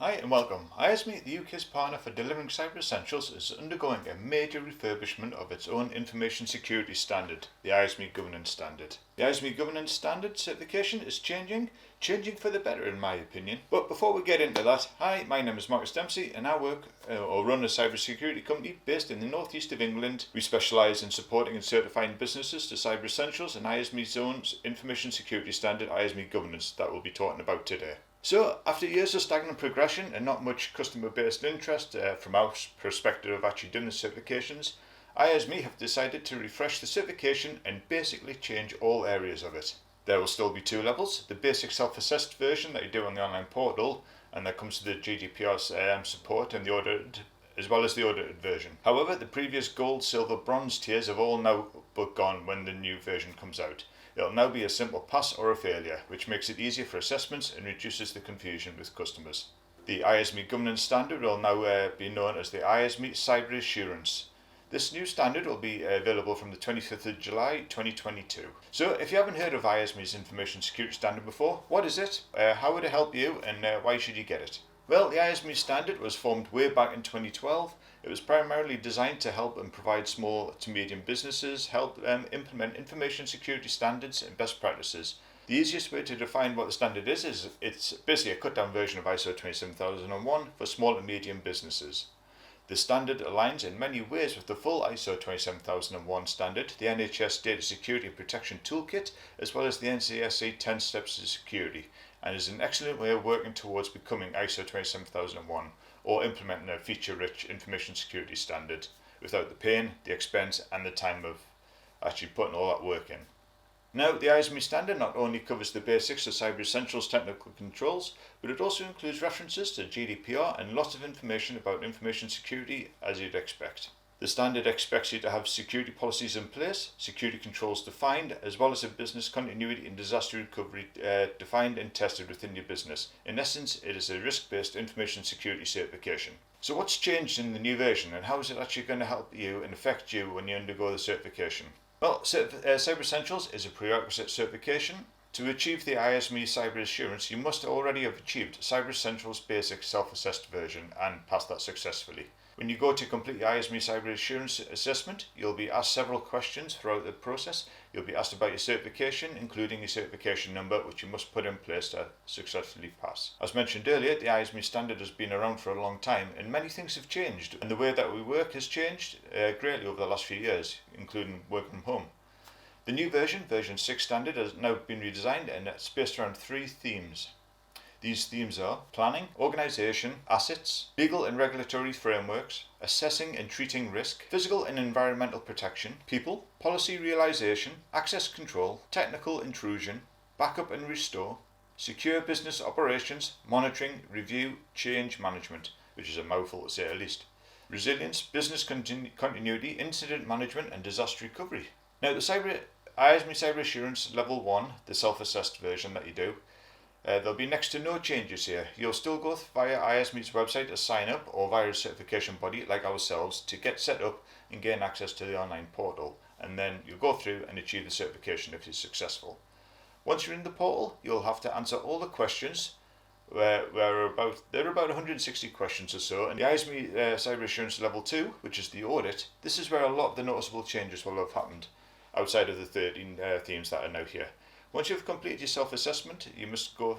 Hi and welcome. IASME, the UK's partner for delivering Cyber Essentials, is undergoing a major refurbishment of its own information security standard, the IASME Governance Standard. The IASME Governance Standard certification is changing for the better in my opinion. But before we get into that, hi, my name is Marcus Dempsey and I run a cybersecurity company based in the northeast of England. We specialise in supporting and certifying businesses to Cyber Essentials and IASME's own information security standard, IASME Governance, that we'll be talking about today. So, after years of stagnant progression and not much customer-based interest from our perspective of actually doing the certifications, IASME have decided to refresh the certification and basically change all areas of it. There will still be two levels, the basic self-assessed version that you do on the online portal, and that comes to the GDPR support and the audited, as well as the audited version. However, the previous gold, silver, bronze tiers have all now but gone when the new version comes out. It'll now be a simple pass or a failure, which makes it easier for assessments and reduces the confusion with customers. The IASME Governance Standard will now be known as the IASME Cyber Assurance. This new standard will be available from the 25th of July 2022. So if you haven't heard of IASME's Information Security Standard before, what is it, how would it help you, and why should you get it? Well, the IASME standard was formed way back in 2012. It was primarily designed to help and provide small to medium businesses, help implement information security standards and best practices. The easiest way to define what the standard is it's basically a cut-down version of ISO 27001 for small and medium businesses. The standard aligns in many ways with the full ISO 27001 standard, the NHS Data Security and Protection Toolkit, as well as the NCSA 10 Steps to Security, and is an excellent way of working towards becoming ISO 27001 or implementing a feature-rich information security standard without the pain, the expense and the time of actually putting all that work in. Now, the IASME standard not only covers the basics of Cyber Essentials technical controls, but it also includes references to GDPR and lots of information about information security as you'd expect. The standard expects you to have security policies in place, security controls defined, as well as a business continuity and disaster recovery defined and tested within your business. In essence, it is a risk-based information security certification. So what's changed in the new version and how is it actually going to help you and affect you when you undergo the certification? Well, Cyber Essentials is a prerequisite certification. To achieve the IASME Cyber Assurance, you must already have achieved Cyber Essentials Basic Self-Assessed version and passed that successfully. When you go to complete the IASME Cyber Assurance assessment, you'll be asked several questions throughout the process. You'll be asked about your certification, including your certification number, which you must put in place to successfully pass. As mentioned earlier, the IASME standard has been around for a long time, and many things have changed, and the way that we work has changed greatly over the last few years, including working from home. The new version 6 standard, has now been redesigned, and it's based around 3 themes. These themes are planning, organisation, assets, legal and regulatory frameworks, assessing and treating risk, physical and environmental protection, people, policy realisation, access control, technical intrusion, backup and restore, secure business operations, monitoring, review, change management, which is a mouthful to say at least, resilience, business continuity, incident management and disaster recovery. Now the IASME Cyber Assurance Level 1, the self-assessed version that you do, there'll be next to no changes here. You'll still go via IASME's website to sign up or via a certification body like ourselves to get set up and gain access to the online portal, and then you'll go through and achieve the certification if you're successful. Once you're in the portal, you'll have to answer all the questions. There are about 160 questions or so, and the IASME Cyber Assurance Level 2, which is the audit, this is where a lot of the noticeable changes will have happened outside of the 13 themes that are now here. Once you've completed your self-assessment, you must go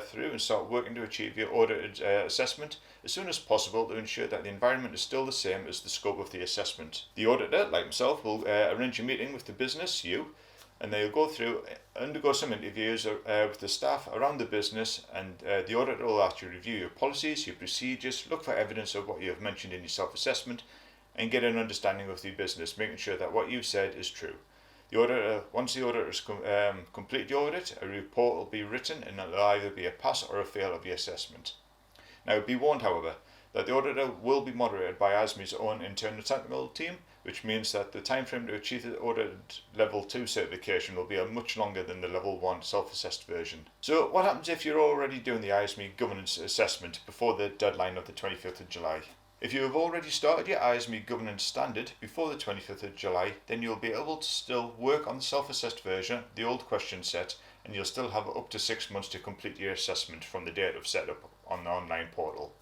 through and start working to achieve your audited assessment as soon as possible to ensure that the environment is still the same as the scope of the assessment. The auditor, like himself, will arrange a meeting with the business, you, and they'll go through, undergo some interviews with the staff around the business, and the auditor will actually review your policies, your procedures, look for evidence of what you have mentioned in your self-assessment, and get an understanding of the business, making sure that what you've said is true. Once the auditor has completed the audit, a report will be written and it will either be a pass or a fail of the assessment. Now be warned, however, that the auditor will be moderated by IASME's own internal technical team, which means that the time frame to achieve the audited Level 2 certification will be much longer than the Level 1 self-assessed version. So what happens if you're already doing the IASME governance assessment before the deadline of the 25th of July? If you have already started your IASME Governance Standard before the 25th of July, then you'll be able to still work on the self-assessed version, the old question set, and you'll still have up to 6 months to complete your assessment from the date of setup on the online portal.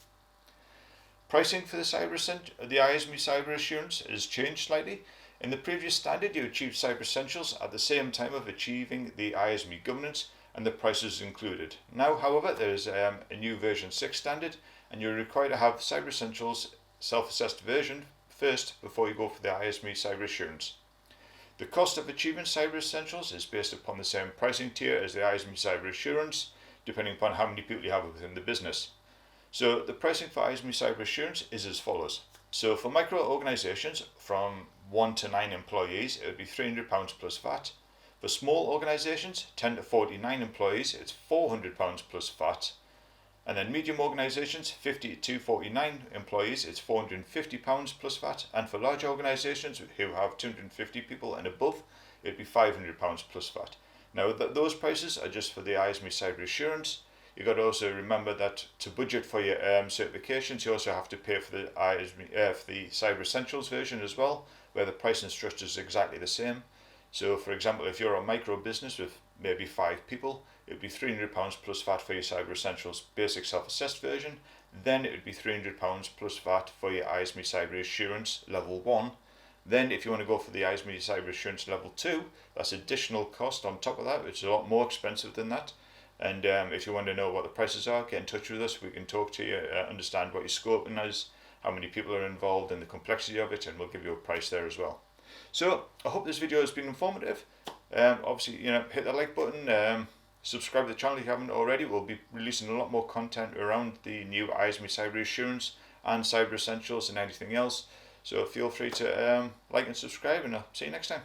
Pricing for the IASME Cyber Assurance has changed slightly. In the previous standard, you achieved CyberEssentials at the same time of achieving the IASME Governance, and the price is included. Now, however, there is a new version 6 standard, and you're required to have CyberEssentials self-assessed version first before you go for the IASME Cyber Assurance. The cost of achieving CyberEssentials is based upon the same pricing tier as the IASME Cyber Assurance, depending upon how many people you have within the business. So the pricing for IASME Cyber Assurance is as follows. So for micro organisations from 1 to 9 employees, it would be £300 plus VAT. For small organisations, 10 to 49 employees, it's £400 plus VAT. And then medium organisations, 50 to 49 employees, it's £450 plus VAT. And for large organisations who have 250 people and above, it'd be £500 plus VAT. Now those prices are just for the IASME Cyber Assurance. You've got to also remember that to budget for your certifications, you also have to pay for the CyberEssentials version as well, where the pricing structure is exactly the same. So for example, if you're a micro business with maybe 5 people, it would be £300 plus VAT for your CyberEssentials basic self-assessed version. Then it would be £300 plus VAT for your IASME Cyber Assurance level 1. Then if you want to go for the IASME Cyber Assurance level 2, that's additional cost on top of that, which is a lot more expensive than that. And if you want to know what the prices are, get in touch with us. We can talk to you, understand what your scoping is, how many people are involved, and the complexity of it, and we'll give you a price there as well. So I hope this video has been informative. Obviously, hit the like button, subscribe to the channel if you haven't already. We'll be releasing a lot more content around the new IASME Cyber Assurance and CyberEssentials and anything else. So feel free to like and subscribe, and I'll see you next time.